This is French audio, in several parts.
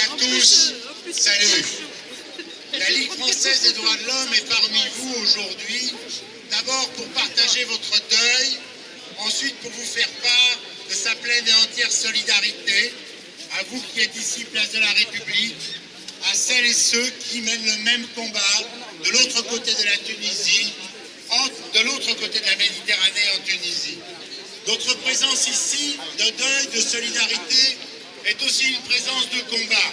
à tous, salut. La Ligue française des droits de l'homme est parmi vous aujourd'hui, d'abord pour partager votre deuil, ensuite pour vous faire part de sa pleine et entière solidarité, à vous qui êtes ici, place de la République, à celles et ceux qui mènent le même combat de l'autre côté de la Tunisie, de l'autre côté de la Méditerranée en Tunisie. Notre présence ici, de deuil, de solidarité, est aussi une présence de combat.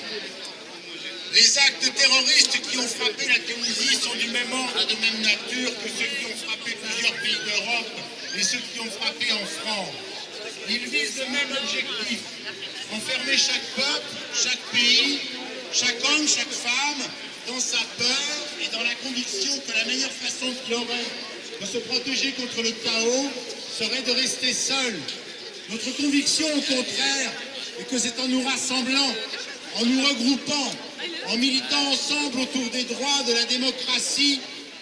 Les actes terroristes qui ont frappé la Tunisie sont du même ordre et de même nature que ceux qui ont frappé plusieurs pays d'Europe et ceux qui ont frappé en France. Ils visent le même objectif, enfermer chaque peuple, chaque pays, chaque homme, chaque femme, dans sa peur et dans la conviction que la meilleure façon qu'il aurait de se protéger contre le chaos serait de rester seul. Notre conviction, au contraire, est que c'est en nous rassemblant, en nous regroupant, en militant ensemble autour des droits, de la démocratie,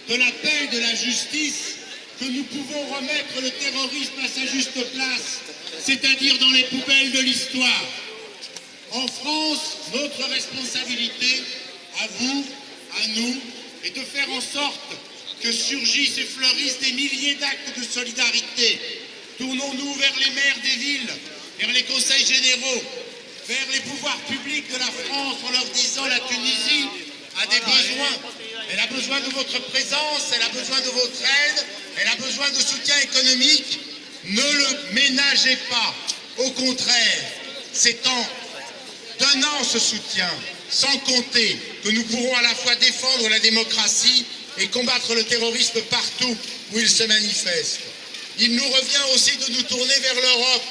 de la paix et de la justice, que nous pouvons remettre le terrorisme à sa juste place, c'est-à-dire dans les poubelles de l'histoire. En France, notre responsabilité, à vous, à nous, est de faire en sorte que surgissent et fleurissent des milliers d'actes de solidarité. Tournons-nous vers les maires des villes, vers les conseils généraux, vers les pouvoirs publics de la France en leur disant la Tunisie a des besoins. Elle a besoin de votre présence, elle a besoin de votre aide, elle a besoin de soutien économique. Ne le ménagez pas. Au contraire, c'est en donnant ce soutien, sans compter, que nous pourrons à la fois défendre la démocratie et combattre le terrorisme partout où il se manifeste. Il nous revient aussi de nous tourner vers l'Europe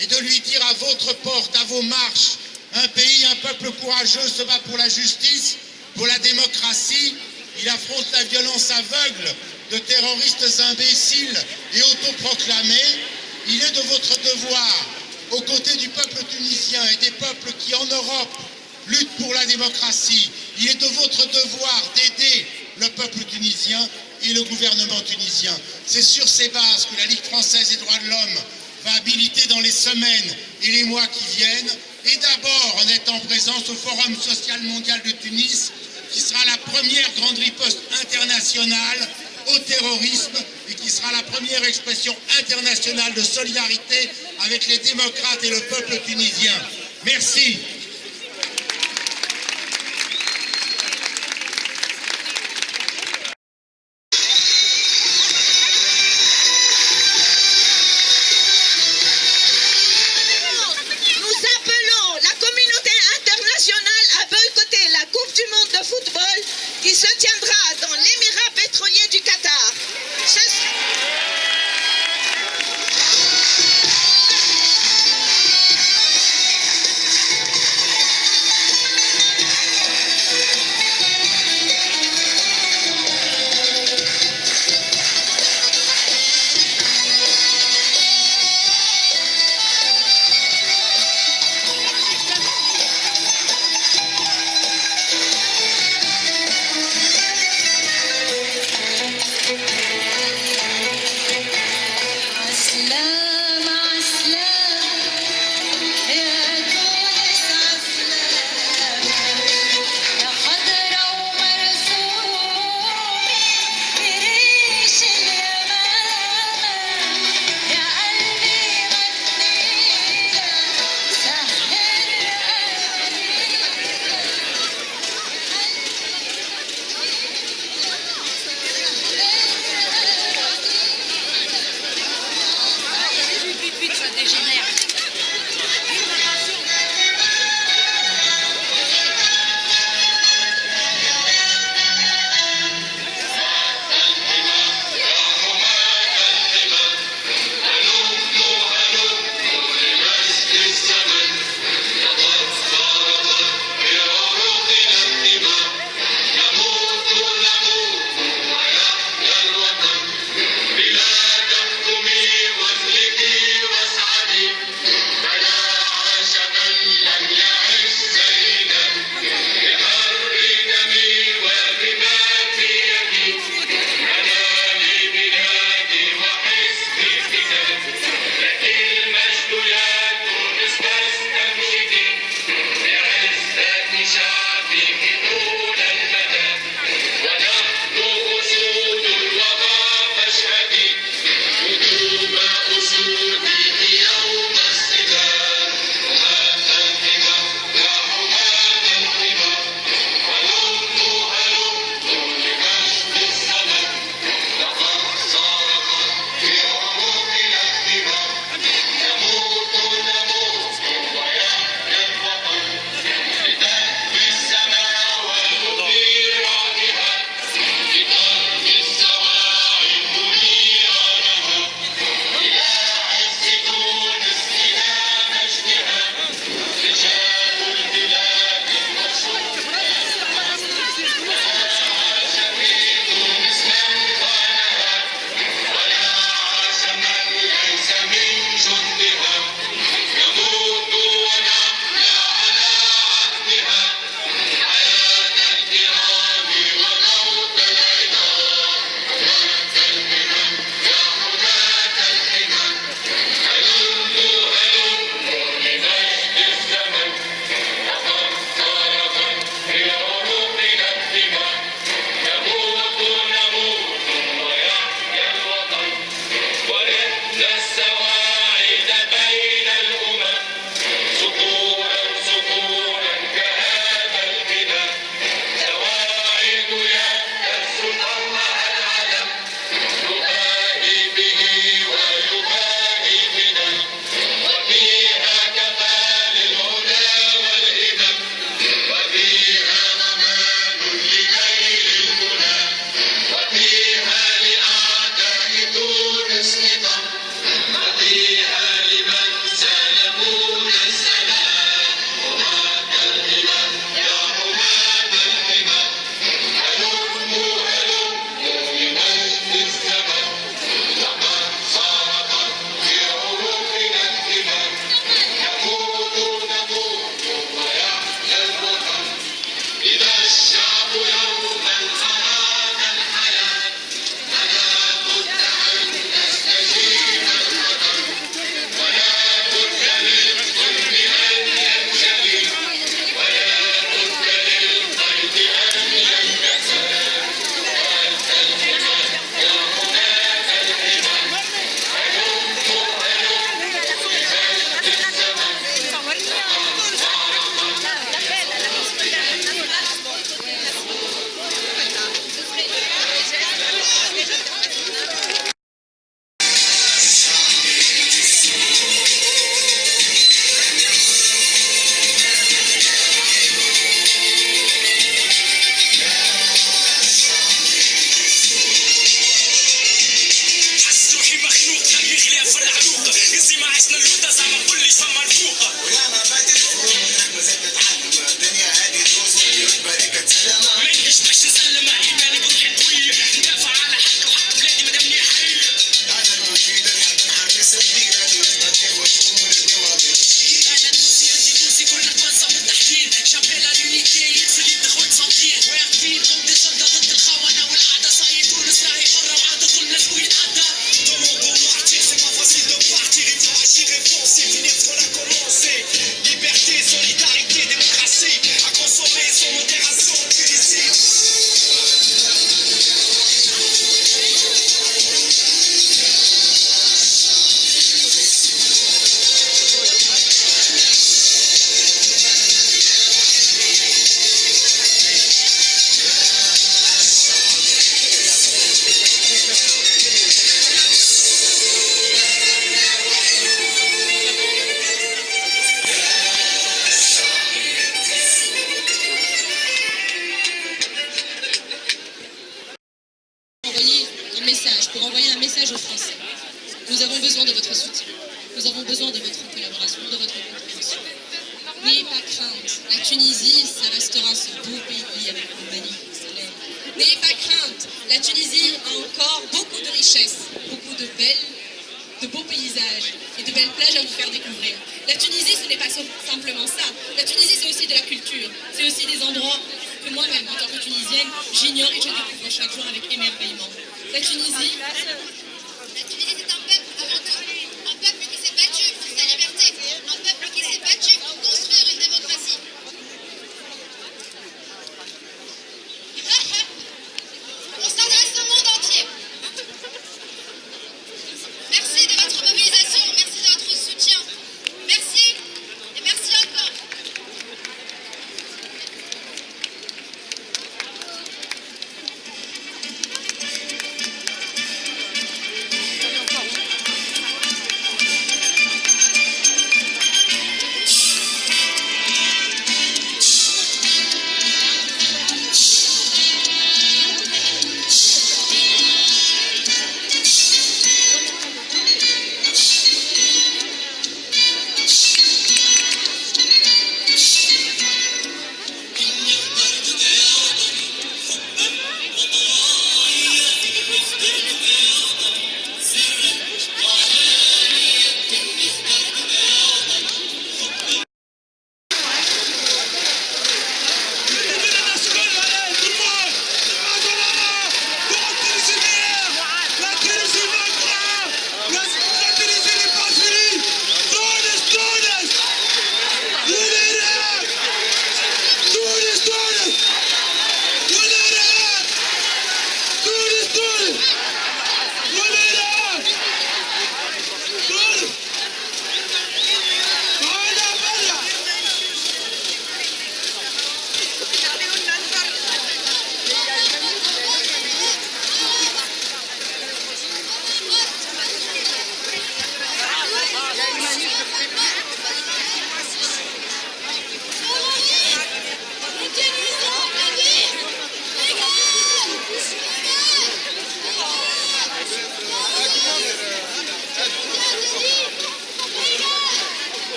et de lui dire à votre porte, à vos marches, un pays, un peuple courageux se bat pour la justice, pour la démocratie. Il affronte la violence aveugle de terroristes imbéciles et autoproclamés. Il est de votre devoir, aux côtés du peuple tunisien et des peuples qui, en Europe, luttent pour la démocratie. Il est de votre devoir d'aider le peuple tunisien et le gouvernement tunisien. C'est sur ces bases que la Ligue française des droits de l'homme va habiliter dans les semaines et les mois qui viennent, et d'abord en étant présence au Forum social mondial de Tunis, qui sera la première grande riposte internationale au terrorisme et qui sera la première expression internationale de solidarité avec les démocrates et le peuple tunisien. Merci. Qui se tiendra dans l'émirat pétrolier du Qatar. message aux Français. Nous avons besoin de votre soutien. Nous avons besoin de votre collaboration, de votre compréhension. N'ayez pas crainte. La Tunisie, ça restera ce beau pays avec le magnifique soleil. N'ayez pas crainte. La Tunisie a encore beaucoup de richesses, beaucoup de beaux paysages et de belles plages à vous faire découvrir. La Tunisie, ce n'est pas simplement ça. La Tunisie, c'est aussi de la culture. C'est aussi des endroits que moi-même, en tant que Tunisienne, j'ignore et je découvre chaque jour avec émerveillement. La Tunisie, c'est un peuple avant tout. Un peuple qui s'est battu pour sa liberté. Un peuple qui s'est battu pour construire une démocratie. On s'adresse au monde entier. Merci de votre mobilisation, merci de votre soutien. Merci et merci encore.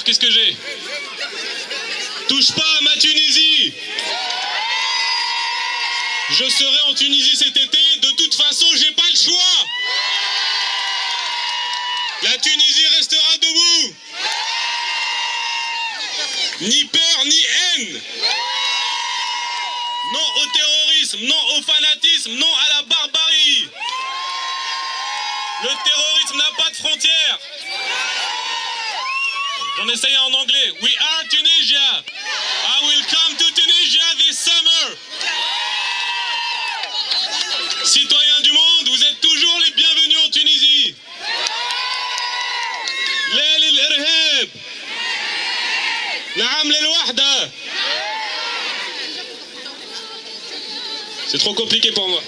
Alors, qu'est-ce que j'ai? Touche pas à ma Tunisie. Je serai en Tunisie cet été. De toute façon, j'ai pas le choix. La Tunisie restera debout. Ni peur, ni haine. Non au terrorisme, non au fanatisme, non à la barbarie. Le terrorisme n'a pas de frontières. J'en essaye en anglais. We are Tunisia. I will come to Tunisia this summer. Citoyens du monde, vous êtes toujours les bienvenus en Tunisie. لا للإرهاب. نعم للوحدة. C'est trop compliqué pour moi.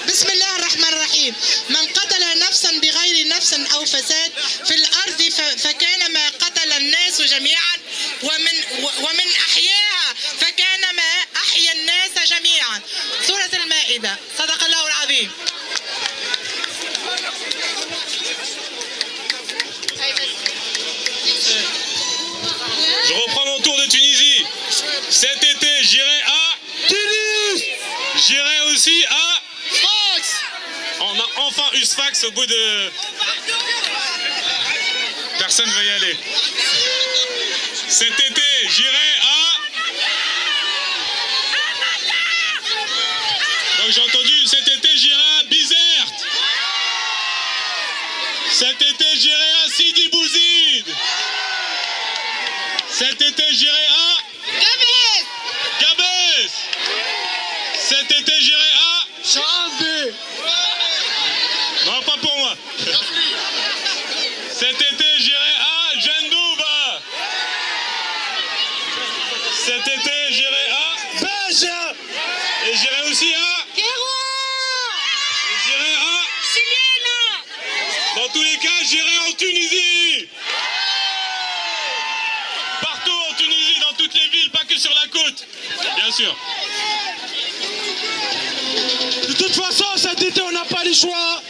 بسم الله الرحمن الرحيم. من قتل نفسا بغير نفس أو فساد في الأرض فكانما قتل الناس جميعا ومن أحياها فكانما أحيا الناس جميعا. سورة المائدة. صدق الله العظيم. Je reprends mon tour de Tunisie. Cet été, j'irai à Tunis. J'irai aussi à Sfax. On a enfin eu Sfax au bout de... Personne ne veut y aller. Cet été, j'irai à... Donc j'ai entendu, cet été, j'irai à Bizerte. Cet été, j'irai à Sidi Bouzid. Cet été, j'irai à Gabès. Cet été, j'irai à Chambé. Non, pas pour moi. Cet été, j'irai à Jendouba. Cet été, j'irai à Béja. Et j'irai aussi à Kéroua. Et j'irai à Siliena. Dans tous les cas, j'irai en Tunisie. Partout en Tunisie, dans toutes les villes, pas que sur la côte. Bien sûr. De toute façon, cet été, on n'a pas le choix.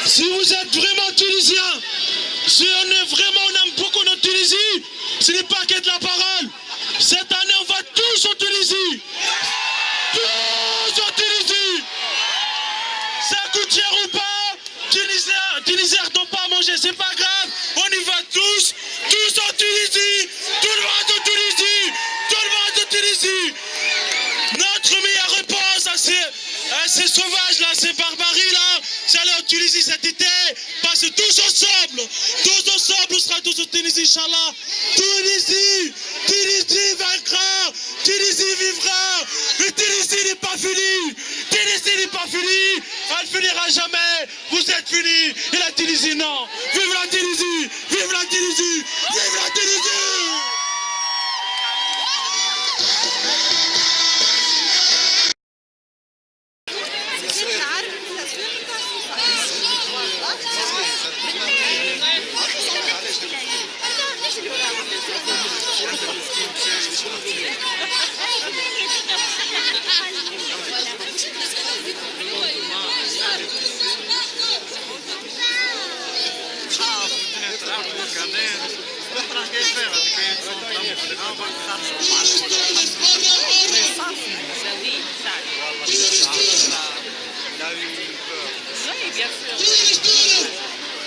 Si vous êtes vraiment tunisien, si on aime beaucoup notre Tunisie, ce n'est pas que de la parole. Cette année, on va tous en Tunisie. Tous en Tunisie. Ça coûte cher ou pas, Tunisiens n'ont pas à manger, c'est pas grave. On y va tous en Tunisie. Tout le monde en Tunisie. Tout le monde en Tunisie. Notre meilleure réponse à ces sauvages-là, ces barbaries-là, c'est aller en Tunisie cet été. Parce que tous ensemble, on sera tous en Tunisie, Inch'Allah. Tunisie vaincra, Tunisie vivra. Mais Tunisie n'est pas finie. Tunisie n'est pas finie. Elle finira jamais. Vous êtes finis. Et la Tunisie, non. Vive la Tunisie. Vive la Tunisie. Vive la Tunisie.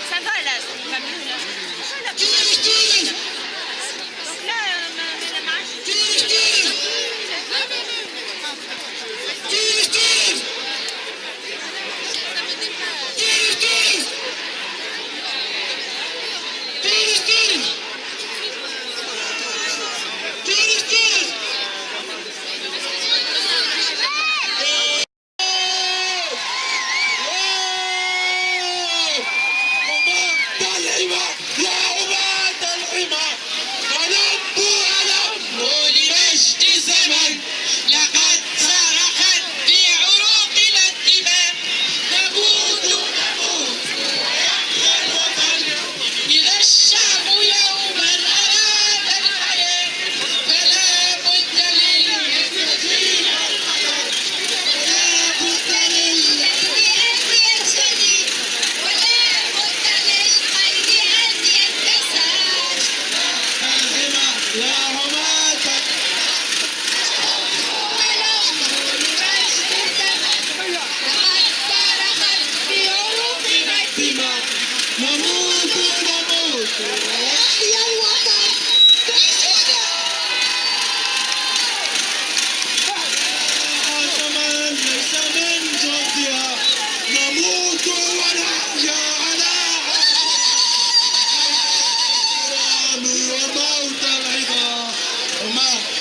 Ça va là, c'est pas mieux là. Donc là, la marche.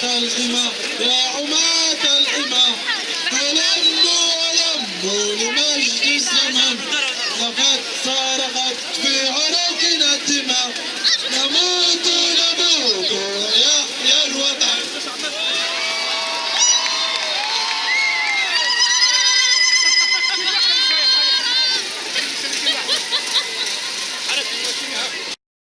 الحمى يا حماة الحمى ولموا لمجد الزمن لقد صرخت في عروقنا الدماء نموت